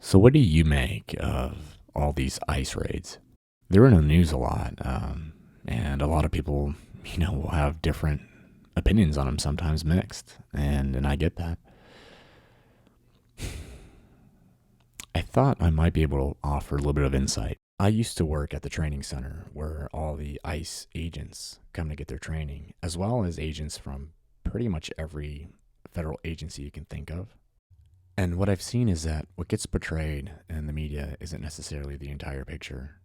So, what do you make of all these ICE raids? They're in the news a lot, and a lot of people, will have different opinions on them, sometimes mixed, and I get that. I thought I might be able to offer a little bit of insight. I used to work at the training center where all the ICE agents come to get their training, as well as agents from pretty much every federal agency you can think of. And what I've seen is that what gets portrayed in the media isn't necessarily the entire picture.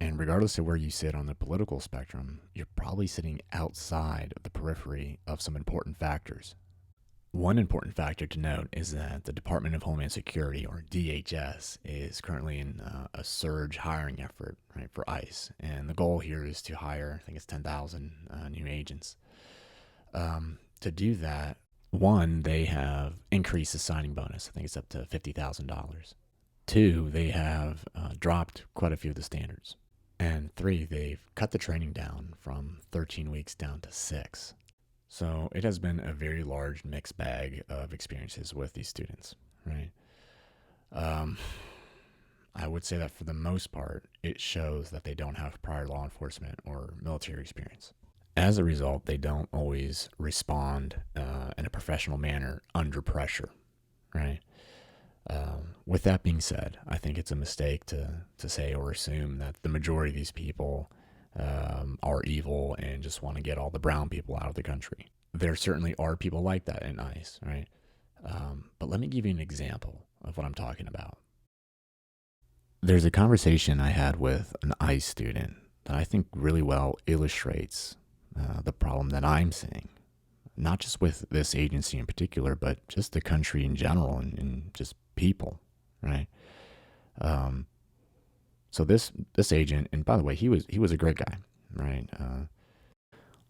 And regardless of where you sit on the political spectrum, you're probably sitting outside of the periphery of some important factors. One important factor to note is that the Department of Homeland Security, or DHS, is currently in a surge hiring effort, right, for ICE. And the goal here is to hire, I think it's 10,000 new agents. To do that, one, they have increased the signing bonus. I think it's up to $50,000. Two, they have dropped quite a few of the standards. And three, they've cut the training down from 13 weeks down to 6. So it has been a very large mixed bag of experiences with these students, right? I would say that for the most part, it shows that they don't have prior law enforcement or military experience. As a result, they don't always respond in a professional manner under pressure, right? With that being said, I think it's a mistake to say or assume that the majority of these people are evil and just want to get all the brown people out of the country. There certainly are people like that in ICE, right? But let me give you an example of what I'm talking about. There's a conversation I had with an ICE student that I think really well illustrates the problem that I'm seeing, not just with this agency in particular, but just the country in general and just people, right? So this agent, and by the way, he was a great guy, right?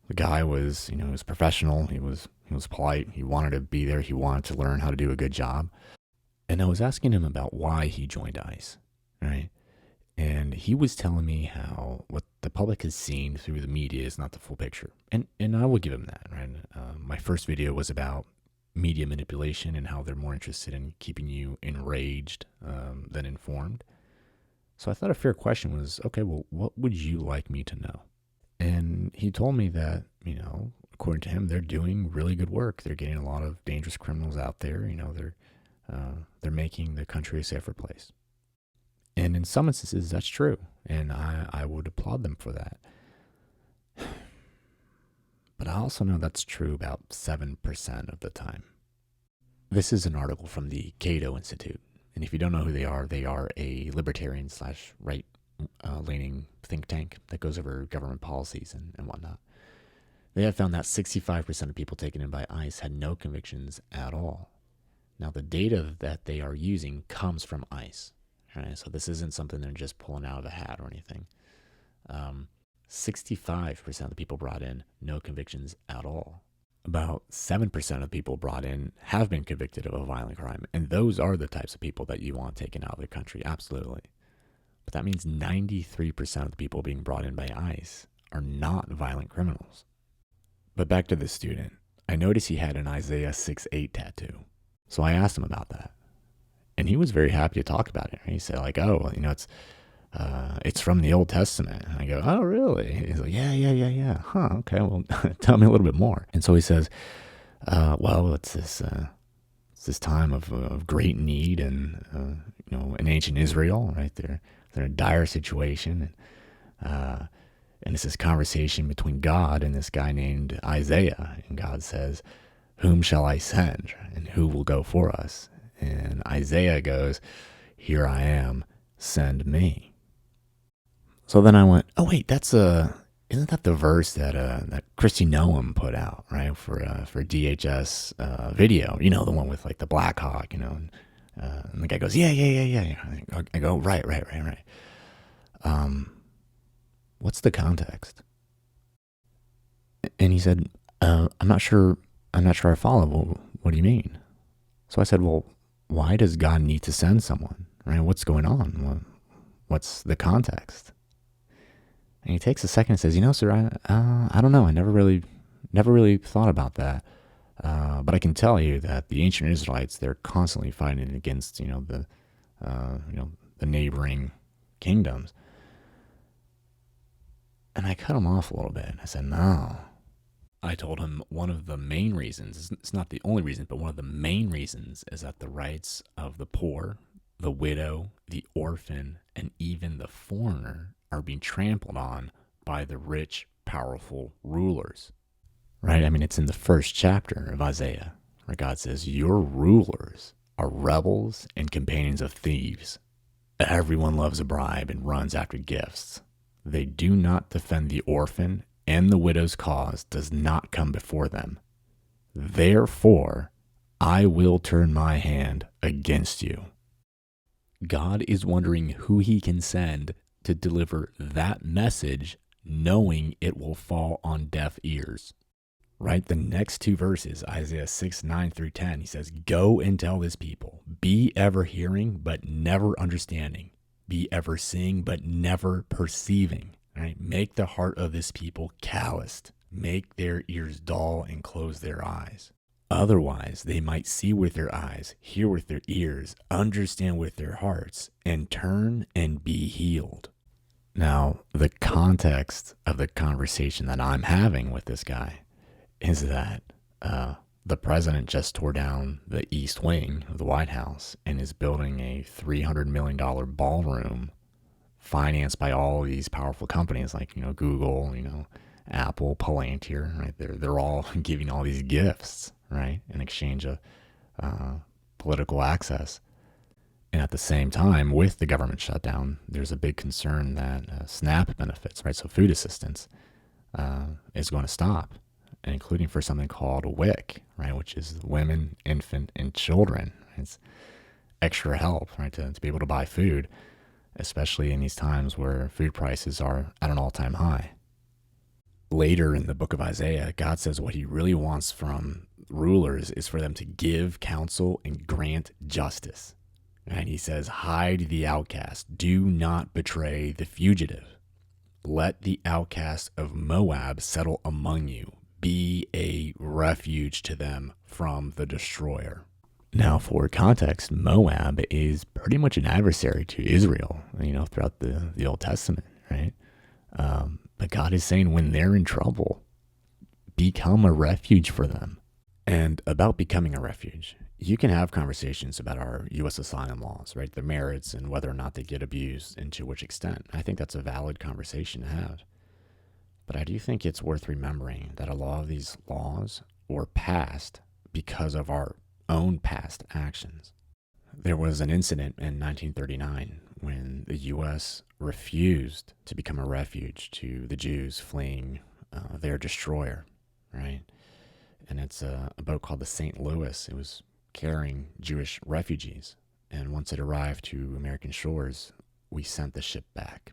The guy was, he was professional. He was polite. He wanted to be there. He wanted to learn how to do a good job. And I was asking him about why he joined ICE, right? And he was telling me how what the public has seen through the media is not the full picture. And I will give him that, right? My first video was about media manipulation and how they're more interested in keeping you enraged than informed. So I thought a fair question was, okay, well, what would you like me to know? And he told me that, according to him, they're doing really good work. They're getting a lot of dangerous criminals out there. They're making the country a safer place. And in some instances, that's true. And I would applaud them for that. But I also know that's true about 7% of the time. This is an article from the Cato Institute. And if you don't know who they are a libertarian / right-leaning think tank that goes over government policies and whatnot. They have found that 65% of people taken in by ICE had no convictions at all. Now, the data that they are using comes from ICE. Right? So this isn't something they're just pulling out of a hat or anything. 65% of the people brought in, no convictions at all. About 7% of people brought in have been convicted of a violent crime. And those are the types of people that you want taken out of the country, absolutely. But that means 93% of the people being brought in by ICE are not violent criminals. But back to the student. I noticed he had an Isaiah 6:8 tattoo. So I asked him about that. And he was very happy to talk about it. He said, it's from the Old Testament. And I go, oh, really? He's like, yeah. Huh, okay, well, tell me a little bit more. And so he says, it's this time of great need and, in ancient Israel, right? They're in a dire situation. And it's this conversation between God and this guy named Isaiah. And God says, whom shall I send? And who will go for us? And Isaiah goes, here I am, send me. So then I went, oh wait, isn't that the verse that Christy Noam put out, right, for DHS video? The one with like the Black Hawk, and the guy goes, yeah. I go, right. What's the context? And he said, I'm not sure I follow. Well, what do you mean? So I said, well, why does God need to send someone, right? What's going on? What's the context? And he takes a second and says, sir, I don't know. I never really thought about that. But I can tell you that the ancient Israelites, they're constantly fighting against, the the neighboring kingdoms. And I cut him off a little bit. I said, no. I told him one of the main reasons, it's not the only reason, but one of the main reasons is that the rights of the poor, the widow, the orphan, and even the foreigner are being trampled on by the rich, powerful rulers. Right? I mean, it's in the first chapter of Isaiah where God says, your rulers are rebels and companions of thieves. Everyone loves a bribe and runs after gifts. They do not defend the orphan, and the widow's cause does not come before them. Therefore, I will turn my hand against you. God is wondering who he can send to deliver that message, knowing it will fall on deaf ears. Right? The next two verses, Isaiah 6, 9 through 10, he says, go and tell this people, be ever hearing, but never understanding. Be ever seeing, but never perceiving. Right? Make the heart of this people calloused. Make their ears dull and close their eyes. Otherwise, they might see with their eyes, hear with their ears, understand with their hearts, and turn and be healed. Now, the context of the conversation that I'm having with this guy is that the president just tore down the East Wing of the White House and is building a $300 million ballroom financed by all these powerful companies like, Google, Apple, Palantir, right? They're all giving all these gifts, right, in exchange of political access. And at the same time, with the government shutdown, there's a big concern that SNAP benefits, right, so food assistance, is going to stop, including for something called WIC, right, which is women, infant, and children. It's extra help, right, to be able to buy food, especially in these times where food prices are at an all-time high. Later in the book of Isaiah, God says what he really wants from rulers is for them to give counsel and grant justice. And he says, hide the outcast. Do not betray the fugitive. Let the outcast of Moab settle among you. Be a refuge to them from the destroyer. Now, for context, Moab is pretty much an adversary to Israel, throughout the Old Testament, right? But God is saying when they're in trouble, become a refuge for them. And about becoming a refuge, you can have conversations about our U.S. asylum laws, right? The merits and whether or not they get abused and to which extent. I think that's a valid conversation to have. But I do think it's worth remembering that a lot of these laws were passed because of our own past actions. There was an incident in 1939 when the U.S. refused to become a refuge to the Jews fleeing their destroyer, right? And it's a boat called the St. Louis. It was carrying Jewish refugees. And once it arrived to American shores, we sent the ship back,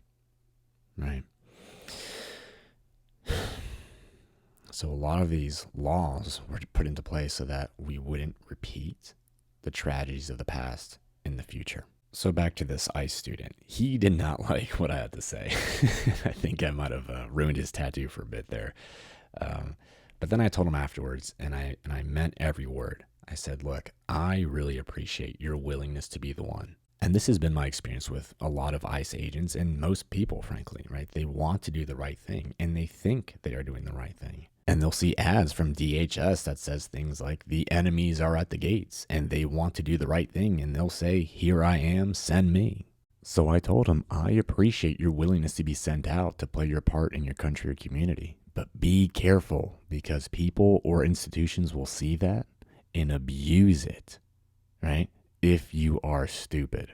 right? So a lot of these laws were put into place so that we wouldn't repeat the tragedies of the past in the future. So back to this ICE student. He did not like what I had to say. I think I might have ruined his tattoo for a bit there. But then I told him afterwards, and I meant every word. I said, look, I really appreciate your willingness to be the one. And this has been my experience with a lot of ICE agents and most people, frankly, right? They want to do the right thing and they think they are doing the right thing. And they'll see ads from DHS that says things like the enemies are at the gates and they want to do the right thing. And they'll say, here I am, send me. So I told him, I appreciate your willingness to be sent out to play your part in your country or community. But be careful because people or institutions will see that and abuse it, right? If you are stupid.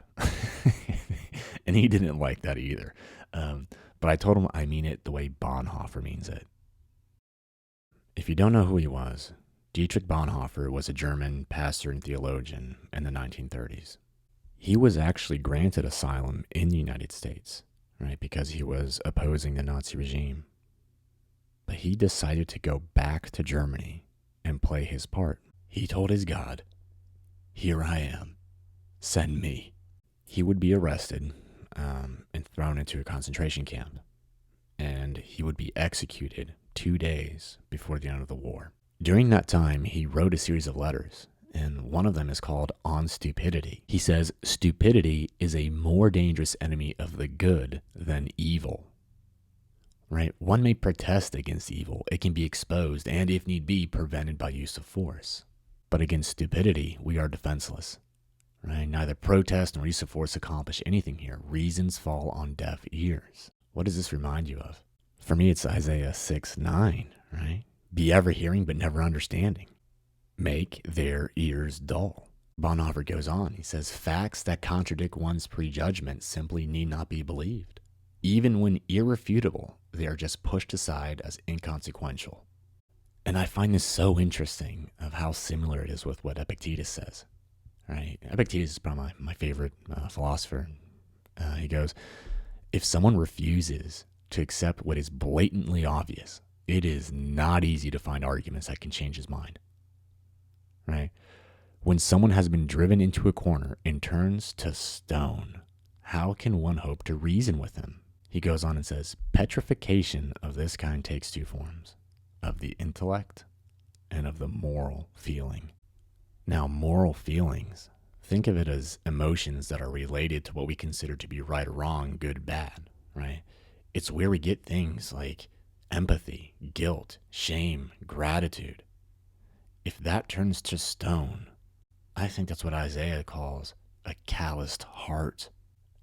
And he didn't like that either. But I told him I mean it the way Bonhoeffer means it. If you don't know who he was, Dietrich Bonhoeffer was a German pastor and theologian in the 1930s. He was actually granted asylum in the United States, right, because he was opposing the Nazi regime. But he decided to go back to Germany and play his part. He told his God, here I am, send me. He would be arrested and thrown into a concentration camp, and he would be executed 2 days before the end of the war. During that time, he wrote a series of letters, and one of them is called On Stupidity. He says, stupidity is a more dangerous enemy of the good than evil. Right? One may protest against evil. It can be exposed and, if need be, prevented by use of force. But against stupidity, we are defenseless. Right? Neither protest nor use of force accomplish anything here. Reasons fall on deaf ears. What does this remind you of? For me, it's Isaiah 6:9, right? Be ever hearing but never understanding. Make their ears dull. Bonhoeffer goes on. He says, facts that contradict one's prejudgment simply need not be believed. Even when irrefutable, they are just pushed aside as inconsequential. And I find this so interesting of how similar it is with what Epictetus says. Right? Epictetus is probably my favorite philosopher. He goes, if someone refuses to accept what is blatantly obvious, it is not easy to find arguments that can change his mind. Right? When someone has been driven into a corner and turns to stone, how can one hope to reason with him? He goes on and says, petrification of this kind takes two forms, of the intellect and of the moral feeling. Now, moral feelings, think of it as emotions that are related to what we consider to be right or wrong, good, bad, right? It's where we get things like empathy, guilt, shame, gratitude. If that turns to stone, I think that's what Isaiah calls a calloused heart.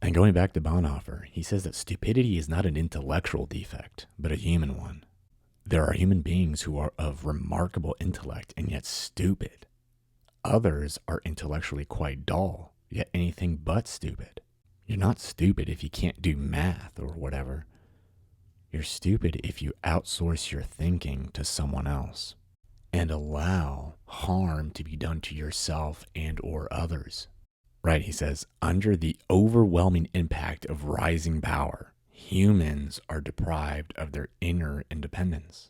And going back to Bonhoeffer, he says that stupidity is not an intellectual defect, but a human one. There are human beings who are of remarkable intellect and yet stupid. Others are intellectually quite dull, yet anything but stupid. You're not stupid if you can't do math or whatever. You're stupid if you outsource your thinking to someone else and allow harm to be done to yourself and or others. Right, he says, under the overwhelming impact of rising power, humans are deprived of their inner independence.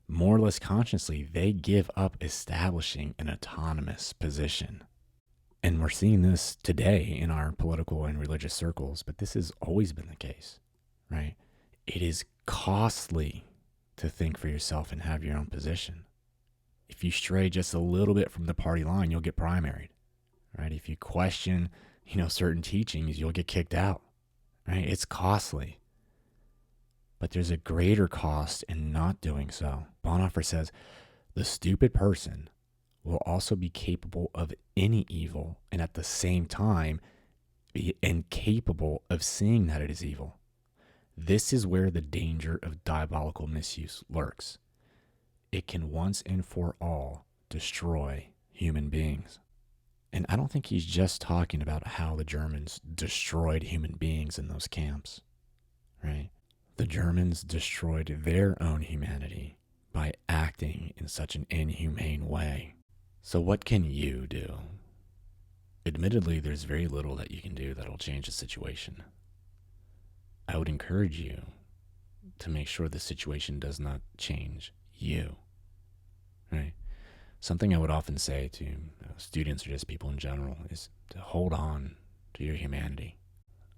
More or less consciously, they give up establishing an autonomous position. And we're seeing this today in our political and religious circles, but this has always been the case, right? It is costly to think for yourself and have your own position. If you stray just a little bit from the party line, you'll get primaried, right? If you question, certain teachings, you'll get kicked out, right? It's costly. But there's a greater cost in not doing so. Bonhoeffer says, the stupid person will also be capable of any evil and at the same time be incapable of seeing that it is evil. This is where the danger of diabolical misuse lurks. It can once and for all destroy human beings. And I don't think he's just talking about how the Germans destroyed human beings in those camps, right? The Germans destroyed their own humanity by acting in such an inhumane way. So what can you do? Admittedly, there's very little that you can do that'll change the situation. I would encourage you to make sure the situation does not change you, right? Something I would often say to students or just people in general is to hold on to your humanity.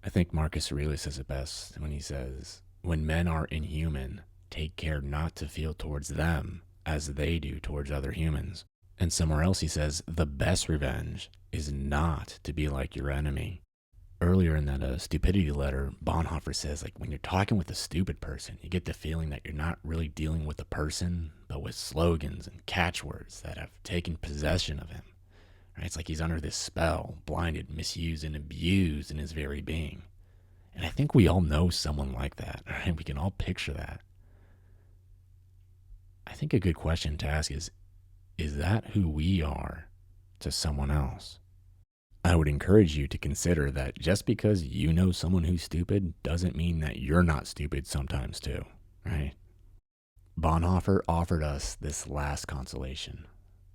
I think Marcus Aurelius says it best when he says, when men are inhuman, take care not to feel towards them as they do towards other humans. And somewhere else he says, the best revenge is not to be like your enemy. Earlier in that stupidity letter, Bonhoeffer says, when you're talking with a stupid person, you get the feeling that you're not really dealing with a person, but with slogans and catchwords that have taken possession of him. Right? It's like he's under this spell, blinded, misused, and abused in his very being. And I think we all know someone like that, right? We can all picture that. I think a good question to ask is that who we are to someone else? I would encourage you to consider that just because you know someone who's stupid doesn't mean that you're not stupid sometimes too, right? Bonhoeffer offered us this last consolation.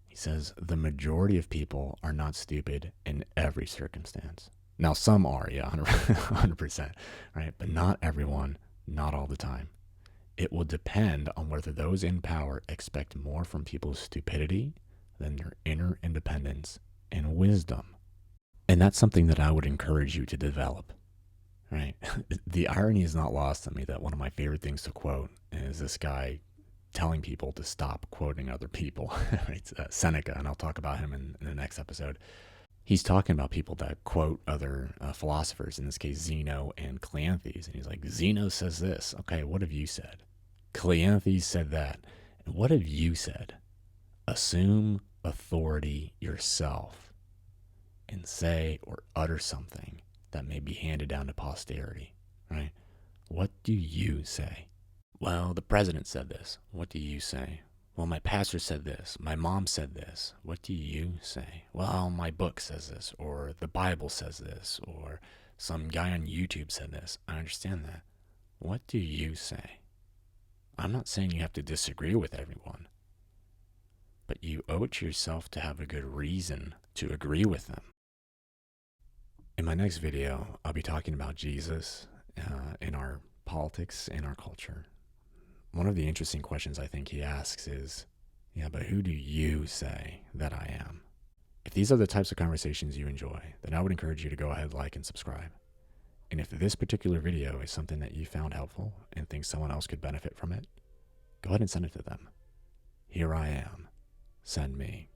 He says, the majority of people are not stupid in every circumstance. Now, some are, yeah, 100%, right? But not everyone, not all the time. It will depend on whether those in power expect more from people's stupidity than their inner independence and wisdom. And that's something that I would encourage you to develop, right? The irony is not lost on me that one of my favorite things to quote is this guy, telling people to stop quoting other people. It's Seneca, and I'll talk about him in the next episode. He's talking about people that quote other philosophers, in this case, Zeno and Cleanthes. And he's like, Zeno says this. Okay, what have you said? Cleanthes said that. And what have you said? Assume authority yourself and say or utter something that may be handed down to posterity, right? What do you say? Well, the president said this. What do you say? Well, my pastor said this. My mom said this. What do you say? Well, my book says this, or the Bible says this, or some guy on YouTube said this. I understand that. What do you say? I'm not saying you have to disagree with everyone, but you owe it to yourself to have a good reason to agree with them. In my next video, I'll be talking about Jesus in our politics and our culture. One of the interesting questions I think he asks is, yeah, but who do you say that I am? If these are the types of conversations you enjoy, then I would encourage you to go ahead, like, and subscribe. And if this particular video is something that you found helpful and think someone else could benefit from it, go ahead and send it to them. Here I am. Send me.